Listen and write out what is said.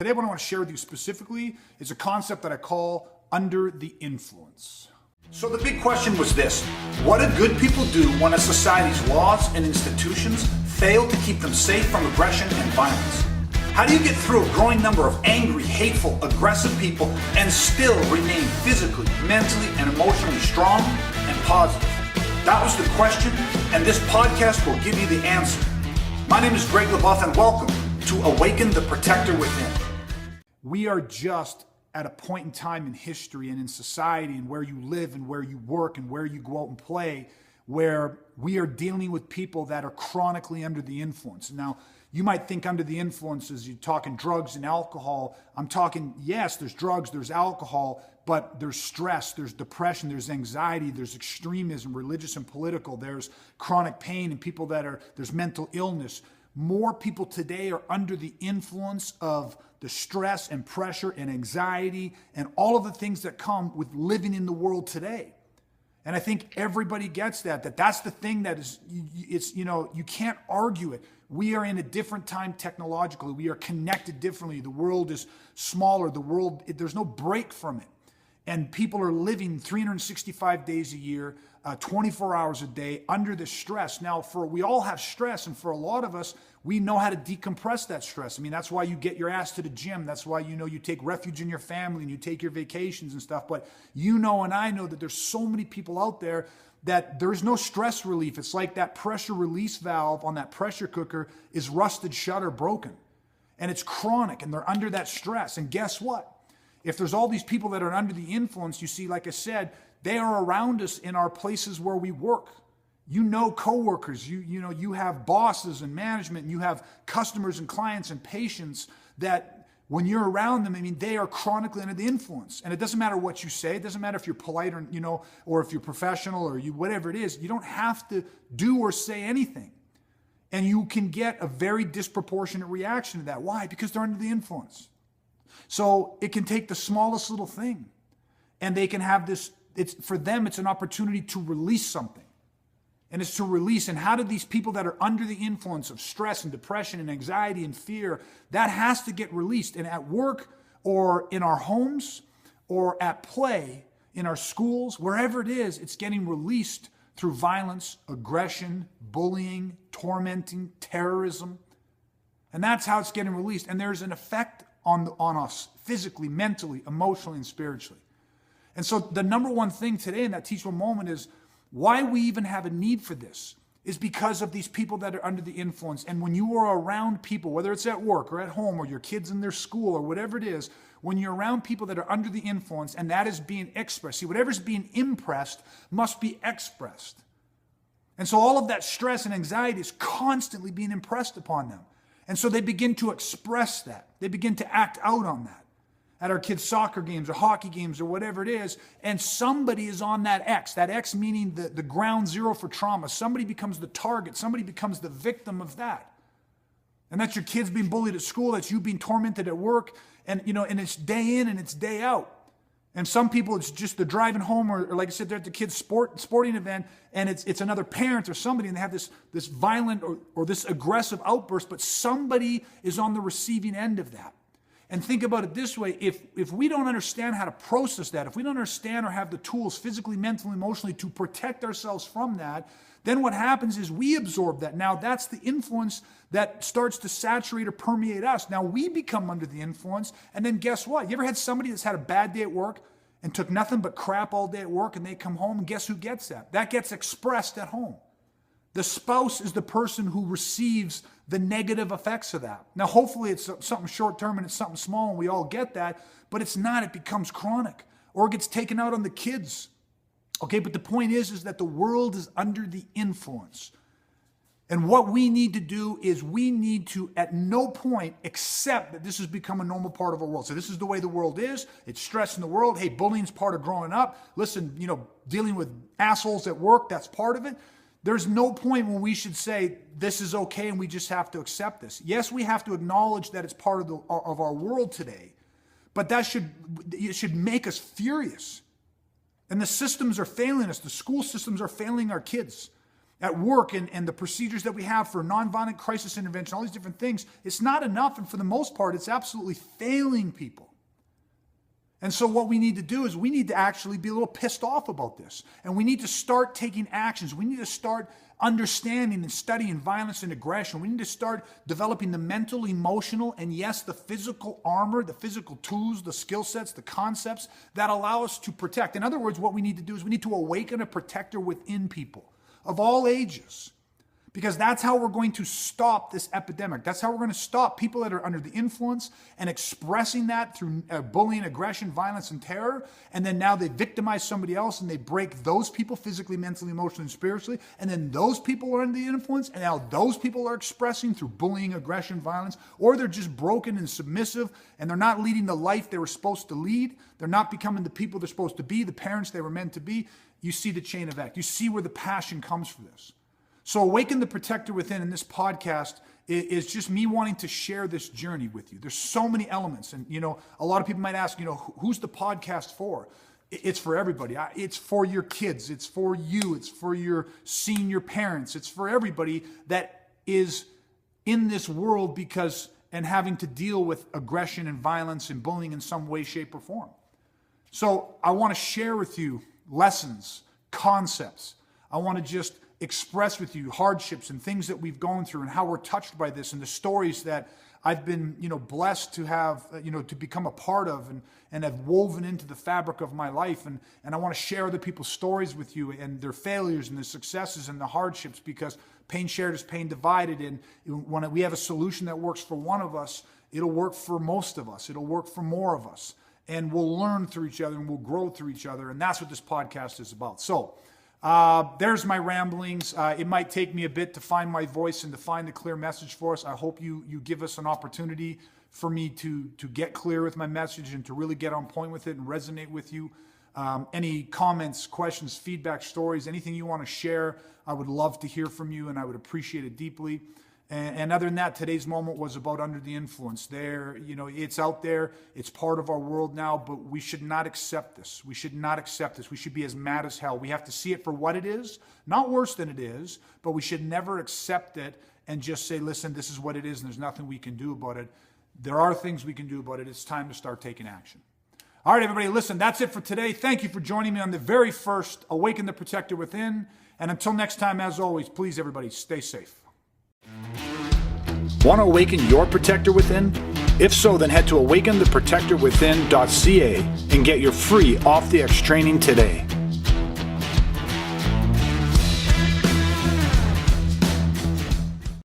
Today, what I want to share with you specifically is a concept that I call under the influence. So the big question was this: what do good people do when a society's laws and institutions fail to keep them safe from aggression and violence? How do you get through a growing number of angry, hateful, aggressive people and still remain physically, mentally, and emotionally strong and positive? That was the question, and this podcast will give you the answer. My name is Greg LeBoeuf, and welcome to Awaken the Protector Within. We are just at a point in time in history and in society and where you live and where you work and where you go out and play, where we are dealing with people that are chronically under the influence. Now, you might think under the influence as you're talking drugs and alcohol. I'm talking, yes, there's drugs, there's alcohol, but there's stress, there's depression, there's anxiety, there's extremism, religious and political, there's chronic pain and people there's mental illness. More people today are under the influence of the stress and pressure and anxiety and all of the things that come with living in the world today. And I think everybody gets that's the thing that is, you can't argue it. We are in a different time technologically. We are connected differently. The world is smaller. There's no break from it. And people are living 365 days a year, 24 hours a day under this stress. Now, we all have stress, and for a lot of us, we know how to decompress that stress. I mean, that's why you get your ass to the gym. That's why you take refuge in your family and you take your vacations and stuff. But and I know that there's so many people out there that there's no stress relief. It's like that pressure release valve on that pressure cooker is rusted shut or broken. And it's chronic, and they're under that stress. And guess what? If there's all these people that are under the influence, you see, like I said, they are around us in our places where we work. Coworkers, you have bosses and management, and you have customers and clients and patients that when you're around them, I mean, they are chronically under the influence. And it doesn't matter what you say. It doesn't matter if you're polite or if you're professional or whatever it is. You don't have to do or say anything. And you can get a very disproportionate reaction to that. Why? Because they're under the influence. So it can take the smallest little thing, and they can have this, for them, it's an opportunity to release something. And it's to release. And how do these people that are under the influence of stress and depression and anxiety and fear, that has to get released. And at work or in our homes or at play, in our schools, wherever it is, it's getting released through violence, aggression, bullying, tormenting, terrorism. And that's how it's getting released. And there's an effect on us physically, mentally, emotionally, and spiritually. And so the number one thing today in that teachable moment is why we even have a need for this is because of these people that are under the influence. And when you are around people, whether it's at work or at home or your kids in their school or whatever it is, when you're around people that are under the influence and that is being expressed, see, whatever's being impressed must be expressed. And so all of that stress and anxiety is constantly being impressed upon them. And so they begin to express that. They begin to act out on that at our kids' soccer games or hockey games or whatever it is. And somebody is on that X meaning the ground zero for trauma. Somebody becomes the target. Somebody becomes the victim of that. And that's your kids being bullied at school. That's you being tormented at work. And, and it's day in and it's day out. And some people, it's just they're driving home or like I said, they're at the kids' sporting event, and it's another parent or somebody, and they have this violent or this aggressive outburst, but somebody is on the receiving end of that. And think about it this way, if we don't understand how to process that, if we don't understand or have the tools physically, mentally, emotionally to protect ourselves from that, then what happens is we absorb that. Now that's the influence that starts to saturate or permeate us. Now we become under the influence, and then guess what? You ever had somebody that's had a bad day at work and took nothing but crap all day at work, and they come home, and guess who gets that? That gets expressed at home. The spouse is the person who receives the negative effects of that. Now hopefully it's something short-term and it's something small and we all get that, but it's not. It becomes chronic or it gets taken out on the kids. Okay, but the point is that the world is under the influence. And what we need to do is we need to at no point accept that this has become a normal part of our world. So this is the way the world is. It's stress in the world. Hey, bullying's part of growing up. Listen, dealing with assholes at work, that's part of it. There's no point when we should say this is okay and we just have to accept this. Yes, we have to acknowledge that it's part of our world today, but it should make us furious. And the systems are failing us. The school systems are failing our kids. at work and the procedures that we have for nonviolent crisis intervention, all these different things, it's not enough. And for the most part, it's absolutely failing people. And so what we need to do is we need to actually be a little pissed off about this. And we need to start taking actions. We need to start understanding and studying violence and aggression. We need to start developing the mental, emotional, and yes, the physical armor, the physical tools, the skill sets, the concepts that allow us to protect. In other words, what we need to do is we need to awaken a protector within people of all ages. Because that's how we're going to stop this epidemic. That's how we're going to stop people that are under the influence and expressing that through bullying, aggression, violence, and terror. And then now they victimize somebody else and they break those people physically, mentally, emotionally, and spiritually. And then those people are under the influence. And now those people are expressing through bullying, aggression, violence. Or they're just broken and submissive and they're not leading the life they were supposed to lead. They're not becoming the people they're supposed to be, the parents they were meant to be. You see the chain of act. You see where the passion comes for this. So Awaken the Protector Within in this podcast is just me wanting to share this journey with you. There's so many elements. And, a lot of people might ask, who's the podcast for? It's for everybody. It's for your kids. It's for you. It's for your senior parents. It's for everybody that is in this world and having to deal with aggression and violence and bullying in some way, shape, or form. So I want to share with you lessons, concepts. I want to just express with you hardships and things that we've gone through and how we're touched by this and the stories that I've been, blessed to have, to become a part of and have woven into the fabric of my life. And I want to share other people's stories with you and their failures and their successes and the hardships, because pain shared is pain divided. And when we have a solution that works for one of us, it'll work for most of us. It'll work for more of us. And we'll learn through each other and we'll grow through each other. And that's what this podcast is about. So, there's my ramblings. It might take me a bit to find my voice and to find a clear message for us. I hope you give us an opportunity for me to get clear with my message and to really get on point with it and resonate with you. Any comments, questions, feedback, stories, anything you want to share, I would love to hear from you and I would appreciate it deeply. And other than that, today's moment was about under the influence. It's out there. It's part of our world now, but we should not accept this. We should not accept this. We should be as mad as hell. We have to see it for what it is, not worse than it is, but we should never accept it and just say, listen, this is what it is and there's nothing we can do about it. There are things we can do about it. It's time to start taking action. All right, everybody, listen, that's it for today. Thank you for joining me on the very first Awaken the Protector Within. And until next time, as always, please, everybody, stay safe. Want to awaken your protector within? If so, then head to awakentheprotectorwithin.ca and get your free off the X training today.